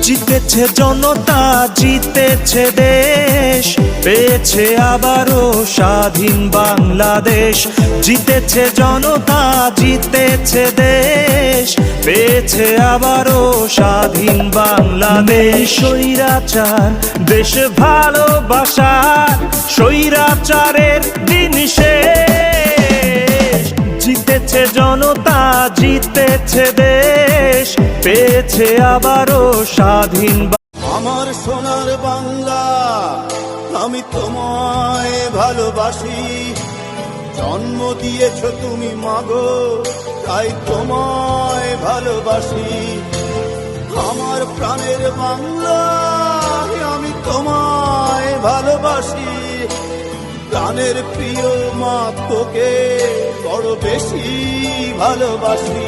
জিতেছে জনতা, জিতেছে দেশ, পেয়েছে আবারও স্বাধীন বাংলাদেশ। জিতেছে জনতা, জিতেছে দেশ, পেয়েছে আবারও স্বাধীন বাংলাদেশ। স্বৈরাচার দেশ ভালোবাসার, স্বৈরাচারের দিন শেষ। জিতেছে জনতা, জিতেছে দেশ, পেয়েছে আবারও স্বাধীন। আমার সোনার বাংলা, আমি তোমায় ভালোবাসি। জন্ম দিয়েছ তুমি মাগো, তাই তোমায় ভালোবাসি। আমার প্রাণের বাংলা, আমি তোমায় ভালোবাসি। প্রাণের প্রিয় মা, তোকে বড় বেশি ভালোবাসি।